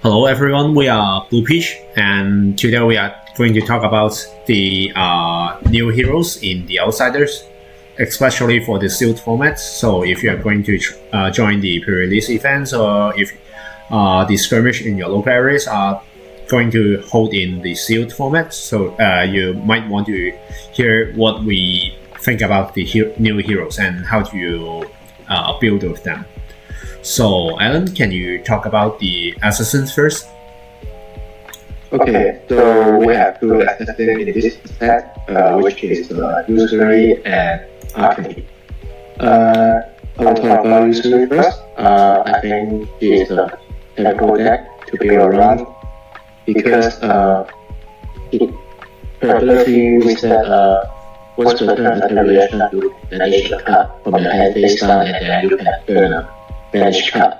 Hello everyone, we are Blue Peach, and today we are going to talk about the new heroes in the Outsiders, especially for the sealed formats. So if you are going to join the pre-release events, or if the skirmish in your local areas are going to hold in the sealed format, so you might want to hear what we think about the new heroes and how do you build with them. So, Alan, can you talk about the assassins first? Okay, so we have two assassins in this set, which is Usury and Arcany. I'll talk about Usury first. I think she is a typical deck to be around because her ability reset once per turn attack reaction to banish a card from your hand face down, and then you can turn a banish card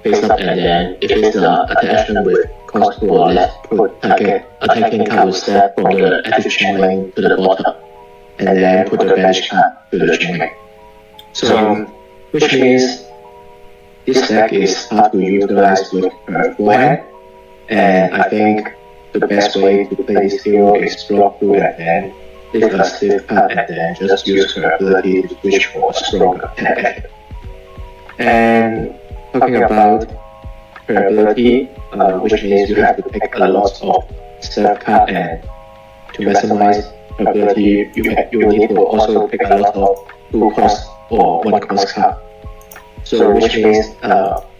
face up, and then if it's attachment with cost 2 or less, put target attacking card with step from the active chain link to the bottom, and then put the banish card to the chain link. So, which means this deck is hard to utilize with her forehand, and I think the best way to play this hero is block through and then take a stiff card and then just use her ability to switch for a stronger attack action. And talking about her ability, which means you have to pick a lot of self card, and to maximize her ability, you need to also pick a lot of 2 cost or 1 cost card. So which means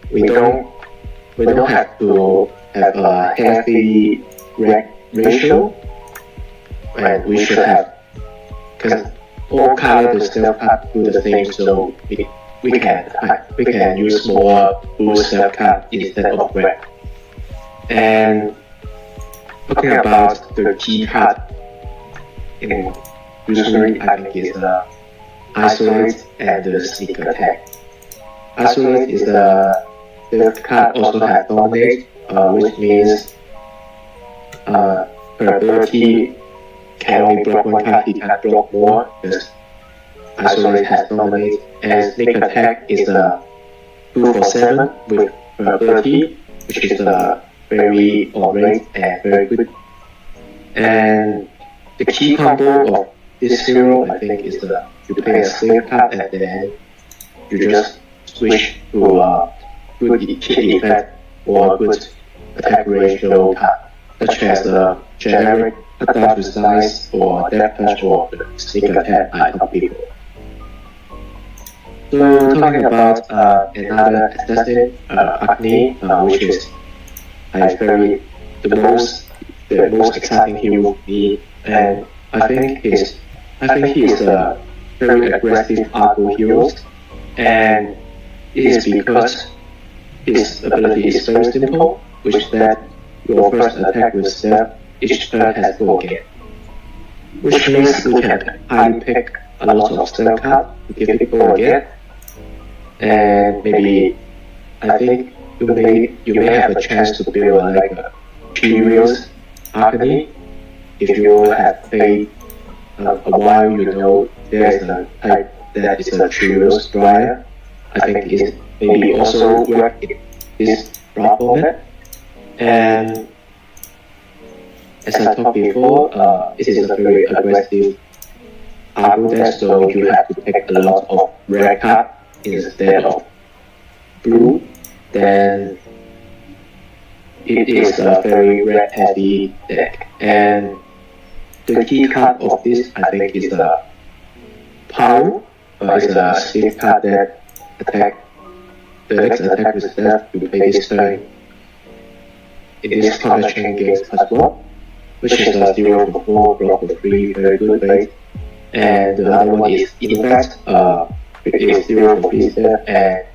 we don't have to have a heavy ratio, and we should have, because all color the self card do the same, so we can use more blue self card instead of red. And talking about the key card in Usury, I think is the Isolate and the Sneak Attack. Isolate is the card also has Dominate, which means her ability can only block 1 card, he can block more, because Isolate has Dominate. And Sneak Attack is a 2 for 7 with her ability, which is very on-rate and very good. And the key combo of this hero, I think, is you play a slave card and then you just switch to a good hit effect or a good attack ratio card, such as the generic attack to size or death touch or the sneak attack I top people. So talking about another assassin, Arcany, which is the most exciting hero for me, and I think he is a very aggressive Argo hero, and it is because his ability is very simple, which is that your first attack with step each turn has 4 again, which means you can highly pick a lot of step cards to give it 4 again. And maybe I think you may have a chance to build like a Cheerios Arcany. If you have played a while, you know there's a type that is a Cheerios dryer. I think it maybe also work in this block format. And as I talked before, this is a very aggressive Argo deck, so you have to pick a lot of red cards instead of blue. Then it is a very red heavy deck, and the key card of this I think is the Power. It's a safe card that the next attack with death you play this turn in this counter chain gains as well, which is a 0 for 4, block for 3, very good bait. And the other one is Invest, it is 0 for 3 step, and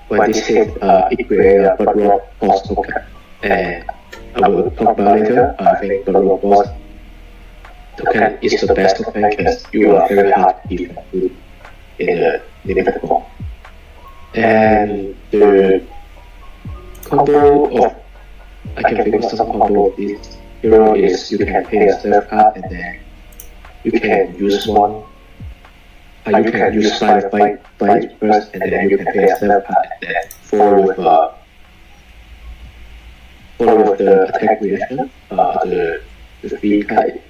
when this hit, it creates a Blood Rock boss token. And I will talk about later, I think Blood Rock boss token is the best token because you are very hard to defend in the limited form. And the combo of, I can think of some combo of this hero is you can pay a self card and then you can use one. You can use fight first, and then you can pay a self card and then 4 with follow the attack reaction, the B type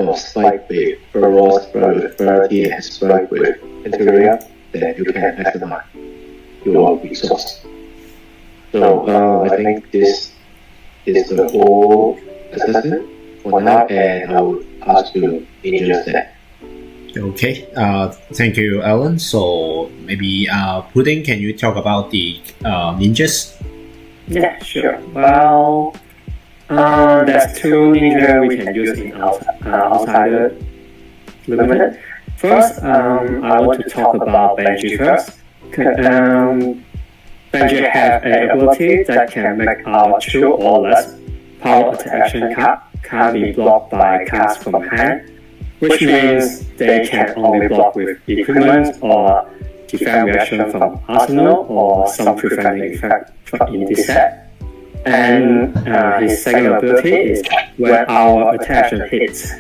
of spike with overall spread with variety and spread with interior, then you can maximize your resource. So I think this is the whole assessment for now, and I will pass to Ninja then. Okay, thank you, Alan. So maybe Pudding, can you talk about the ninjas? Yeah, sure. Well, there's two ninja we can use in Outsider Limited. First, I want to talk about Benji first. Benji has an ability that can make our 2 or less power attack action card can be blocked by cards from hand, which means they can only block with equipment or defense reaction from arsenal or some preventing effect in this set. And his second ability is when our attack action hits,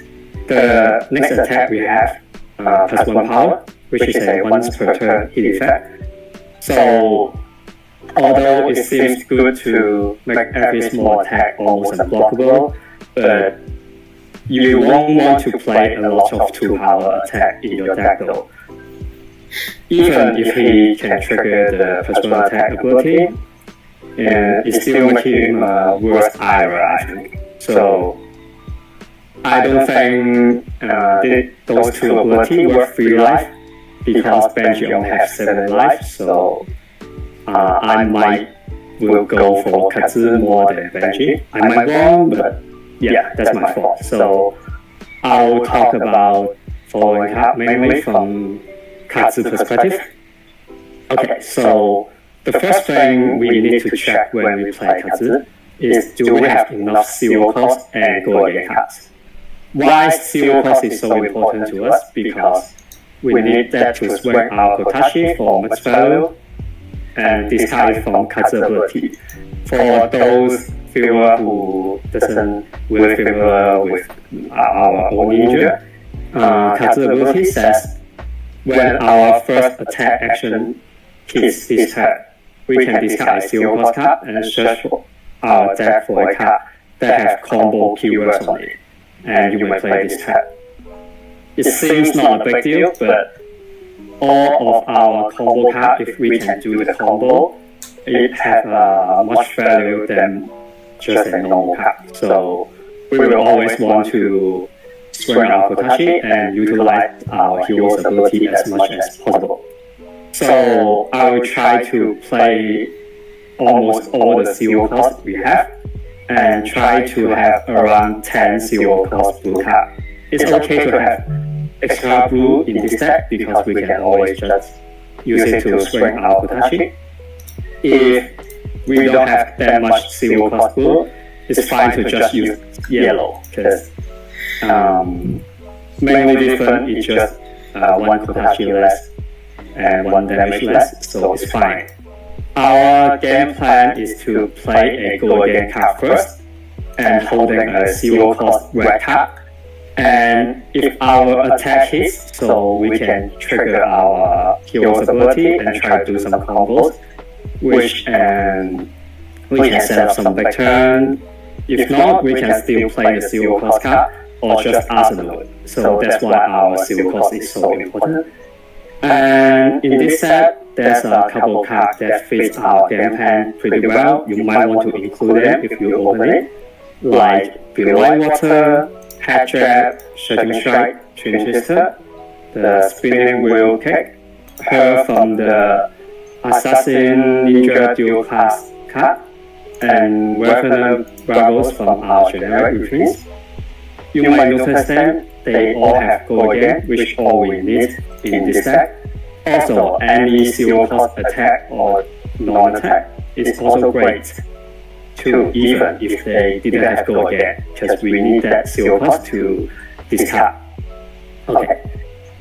the next attack we have +1 power, which is a once per turn hit effect. So although it seems good to make every small attack almost unblockable, but you won't want to play a lot of 2 power attack in your deck though. Even if he can trigger the +1 attack ability, it still makes him worse IRA, I think. So I don't think those 2 abilities worth 3 life, because Benji only has 7 life, so I will go for Katsu more than Benji. I might wrong, but yeah, that's my fault. So I'll talk about following card mainly from Katsu perspective. Okay, so the first thing we need to check when we play Katsu is, do we have enough zero cost and go again cards? Why zero cost is so important to us? Because we need that to swing our Kotachi for max value and discard from Katsu ability. For those viewer who doesn't really familiar with our own ninja, Katsu ability says when our first attack action hits this turn, we can discard a zero cost card and search for our deck for a card that have combo keywords on it, and you may play this turn. It seems not a big deal, but all of our combo cards, if we can do the combo, it has much value than just a normal card. So we will always want to swing our Kotachi and utilize our hero's ability as much as possible. So I will try to play almost all the zero cost we have and try to have around 10 zero cost blue cards. It's okay to have extra blue in this deck because we can always just use it to swing our Kotachi. If we don't have that much zero cost blue, it's fine to just use yellow, because mainly different is just 1 Kotachi less and 1 damage less, so it's fine. Our game plan is to play a go again card first and holding a zero cost red card. And if our attack hits, so we can trigger our hero's ability and try to do some combos, which we can set up some big turn. If not, we can still play the zero cost card or just arsenal. So that's why our zero cost is so important. And in this set, there's a couple of cards that fits our game plan pretty well. You might want to include them if you open it, like Below Water, Head Trap, Shooting Strike, Twin Twister, the Spinning Wheel Kick, Her from the Assassin Ninja Dual Class card, and Weapon Rebels from our generic reprints. You might notice them, they all have Go Again, which all we need in this deck. Also, any zero cost attack or non-attack is also great too, even if they didn't have Go Again, because we need that zero cost to discard. Okay,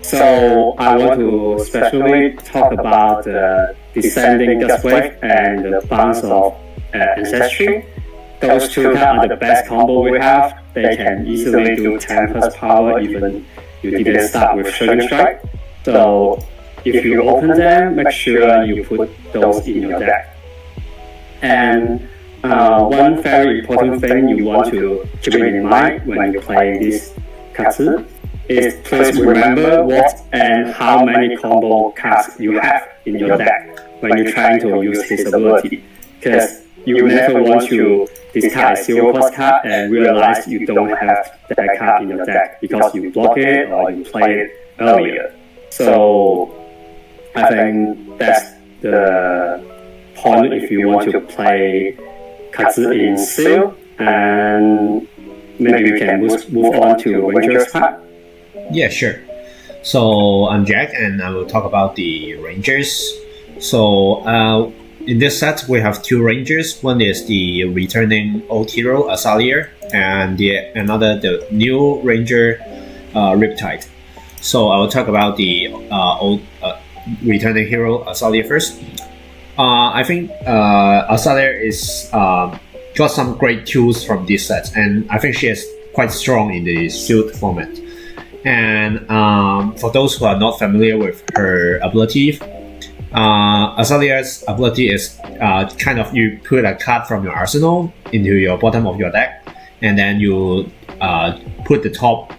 so I want to especially talk about the Descending Gust Wave and the Bounce of Ancestry. Those 2 cards are the best combo we have. They can easily do 10 plus power even you didn't start with Shooting Strike. So if you open them, make sure you put those in your deck. And one very important thing you want to keep in mind when you play this Katsu is please remember what and how many combo cards you have in your deck when you're trying to use his ability. Because you never want to discard a 0-cost card and realize you don't have that card in your deck because you block it or you play it earlier. So I think that's the point if you want to play Katsu in Seal, and maybe we can move on to Rangers part. Yeah, sure. So I'm Jack, and I will talk about the Rangers. So in this set, we have two Rangers. One is the returning old hero Azalea, and the new Ranger Riptide. So I will talk about the old returning hero Azalea first. I think Azalea is got some great tools from this set, and I think she is quite strong in the Shield format. And for those who are not familiar with her ability, Azalea's ability is kind of you put a card from your arsenal into your bottom of your deck, and then you put the top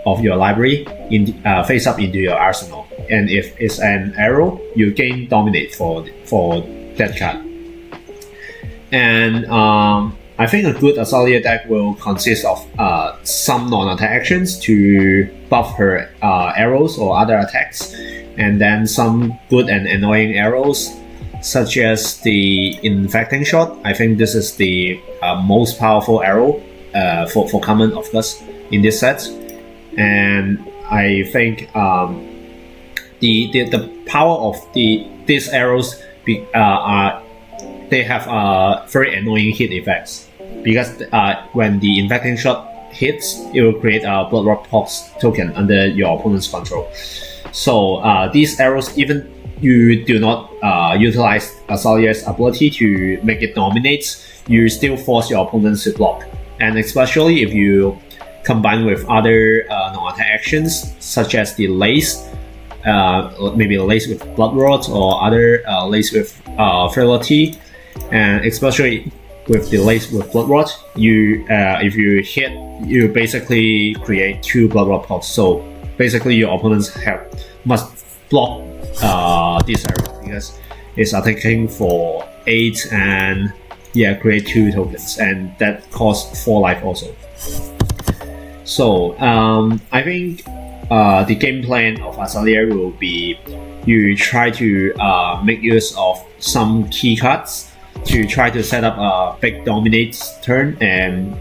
of your library in face up into your arsenal. And if it's an arrow, you gain dominate for that card. And I think a good Azalea deck will consist of some non-attack actions to buff her arrows or other attacks, and then some good and annoying arrows, such as the Infecting Shot. I think this is the most powerful arrow for common, of course, in this set. And I think the power of these arrows they have very annoying hit effects, because when the Infecting Shot hits, it will create a Blood Rot Pox token under your opponent's control. So these arrows, even you do not utilize Azalea's ability to make it dominate, you still force your opponents to block. And especially if you combine with other non-attack actions, such as the Lace, maybe a Lace with Blood Rot or other Lace with Frailty, and especially with the Lace with Blood Rot, you if you hit, you basically create 2 Blood Rot pots. So basically your opponents must block this arrow, because it's attacking for 8 and create 2 tokens, and that costs 4 life also. So I think the game plan of Azalea will be you try to make use of some key cards to try to set up a big dominate turn, and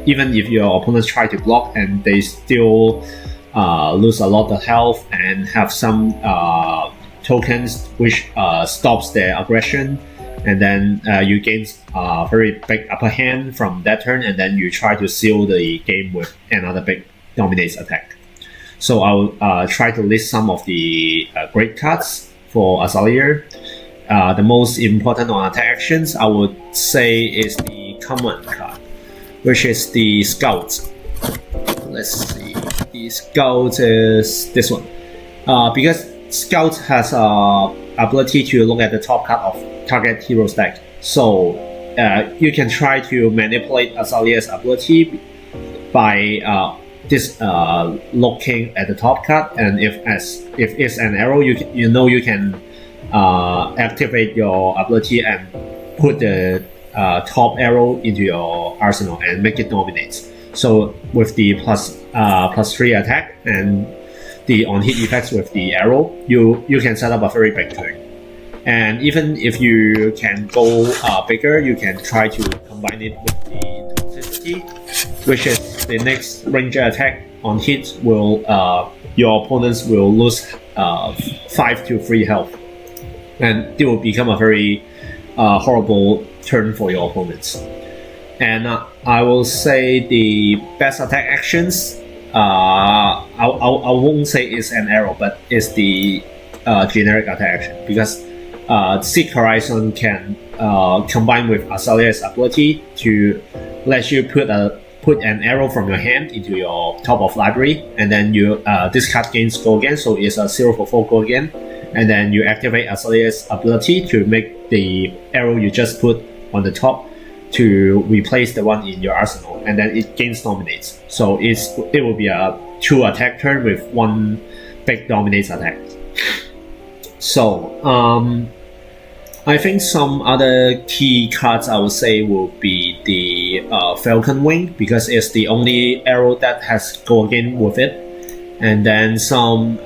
even if your opponents try to block and they still lose a lot of health and have some tokens which stops their aggression, and then you gain a very big upper hand from that turn, and then you try to seal the game with another big dominate attack. So I'll try to list some of the great cards for Azalea. The most important non-attack actions, I would say, is the common card, which is the Scout. Let's see, the Scout is this one. Because Scout has ability to look at the top card of target hero's deck. So you can try to manipulate Azalea's ability by this looking at the top card, and if it's an arrow, you can activate your ability and put the top arrow into your arsenal and make it dominate. So with the plus 3 attack and the on hit effects with the arrow, you can set up a very big turn. And even if you can go bigger, you can try to combine it with the toxicity, which is the next ranger attack on hit will your opponents will lose 5 to 3 health, and it will become a very horrible turn for your opponents. And I will say the best attack actions, I won't say it's an arrow, but it's the generic attack action, because Seek Horizon can combine with Azalea's ability to let you put an arrow from your hand into your top of library, and then you this card gains go again, so it's a 0 for 4 go again, and then you activate Azalea's ability to make the arrow you just put on the top to replace the one in your arsenal, and then it gains dominates. So it will be a 2 attack turn with 1 big dominates attack. So I think some other key cards I would say will be the Falcon Wing, because it's the only arrow that has go again with it. And then some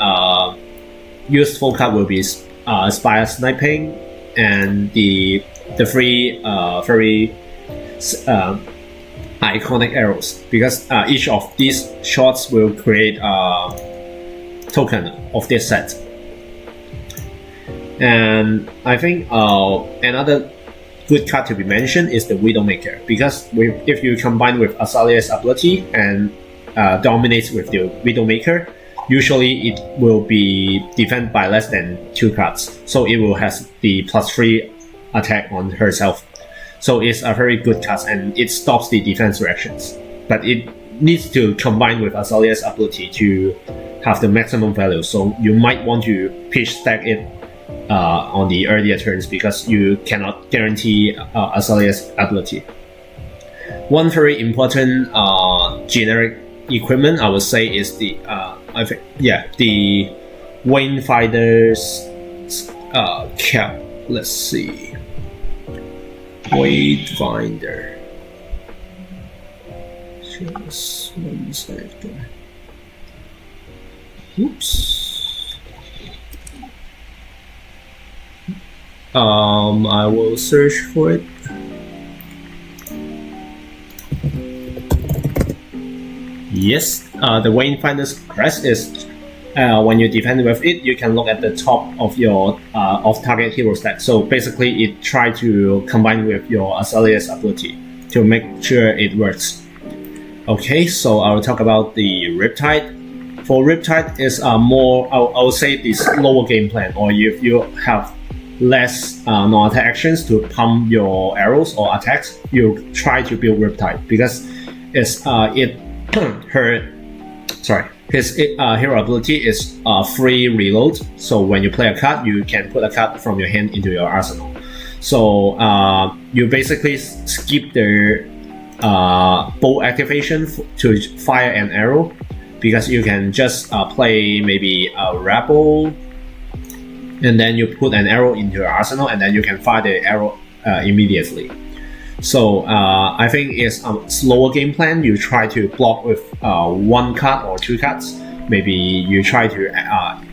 useful card will be Spire Sniping and the 3 very iconic arrows, because each of these shots will create a token of this set. And I think another good card to be mentioned is the Widowmaker, because if you combine with Azalea's ability and dominates with the Widowmaker, usually it will be defended by less than 2 cards, so it will have the +3 attack on herself. So it's a very good card and it stops the defense reactions, but it needs to combine with Azalea's ability to have the maximum value. So you might want to pitch stack it on the earlier turns, because you cannot guarantee Azalea's ability. One very important generic equipment I would say is the the Wayfinder's cap. Let's see, Wayfinder. Just 1 second. Oops. I will search for it. Yes, the Wayfinder's crest is when you defend with it, you can look at the top of your off-target hero stack. So basically, it tries to combine with your Azalea's ability to make sure it works. Okay, so I will talk about the Riptide. For Riptide, is more I would say the slower game plan, or if you have less non-attack actions to pump your arrows or attacks, you try to build Riptide, because it's her hero ability is free reload. So when you play a card, you can put a card from your hand into your arsenal. So you basically skip the bow activation to fire an arrow, because you can just play maybe a Rebel, and then you put an arrow into your arsenal, and then you can fire the arrow immediately. So I think it's a slower game plan. You try to block with 1 card or 2 cards. Maybe you try to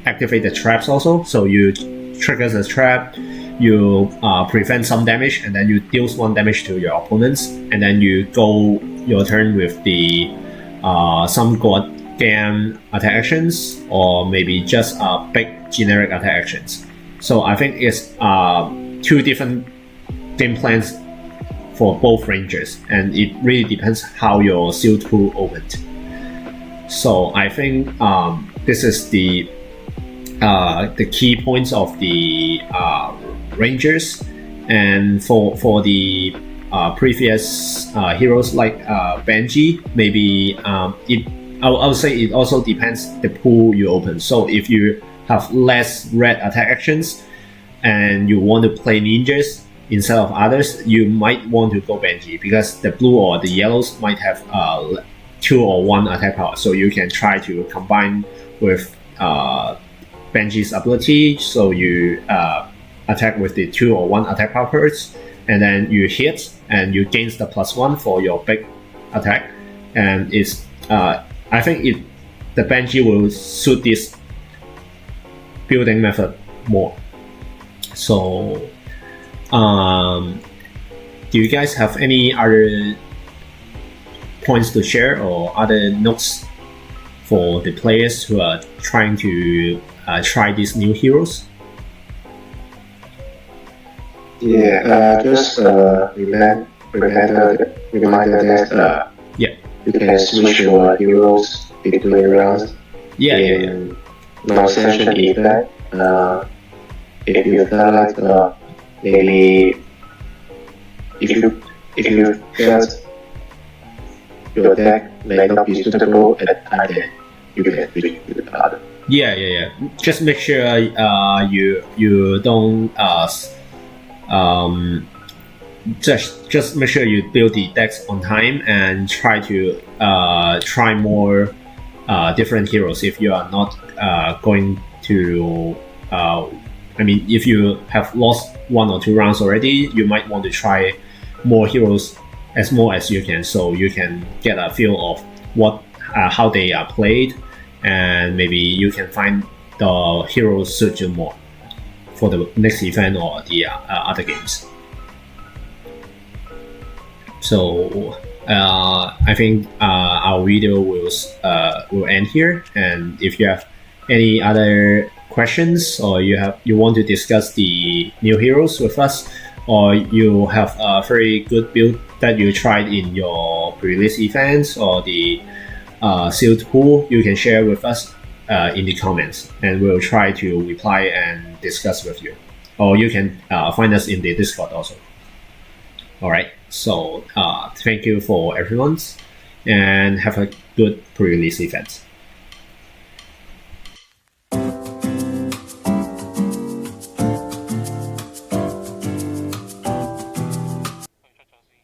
activate the traps also. So you trigger the trap, you prevent some damage, and then you deal 1 damage to your opponents, and then you go your turn with the some God Gam attack actions, or maybe just big generic attack actions. So I think it's 2 different game plans for both ranges, and it really depends how your sealed pool opened. So I think this is the key points of the rangers. And for the previous heroes like Benji, maybe I would say it also depends the pool you open. So if you have less red attack actions and you want to play ninjas instead of others, you might want to go Benji, because the blue or the yellows might have 2 or 1 attack power. So you can try to combine with Benji's ability. So you attack with the 2 or 1 attack power cards, and then you hit and you gain the +1 for your big attack. And it's I think the Benji will suit this building method more. So do you guys have any other points to share or other notes for the players who are trying to try these new heroes? Yeah, just reminder that you can switch your heroes between rounds. In non-sanction event. If you feel like maybe if you feel your deck may not be suitable at that time, then you can switch to the other. Yeah. Just make sure you don't just make sure you build the decks on time and try to try more different heroes if you are not going to. If you have lost 1 or 2 rounds already, you might want to try more heroes as more as you can, so you can get a feel of what how they are played, and maybe you can find the heroes suit you more for the next event or the other games. So I think our video will end here, and if you have any other questions or you want to discuss the new heroes with us, or you have a very good build that you tried in your pre-release events or the sealed pool, you can share with us in the comments, and we'll try to reply and discuss with you. Or you can find us in the Discord also. Alright, so thank you for everyone, and have a good pre-release event.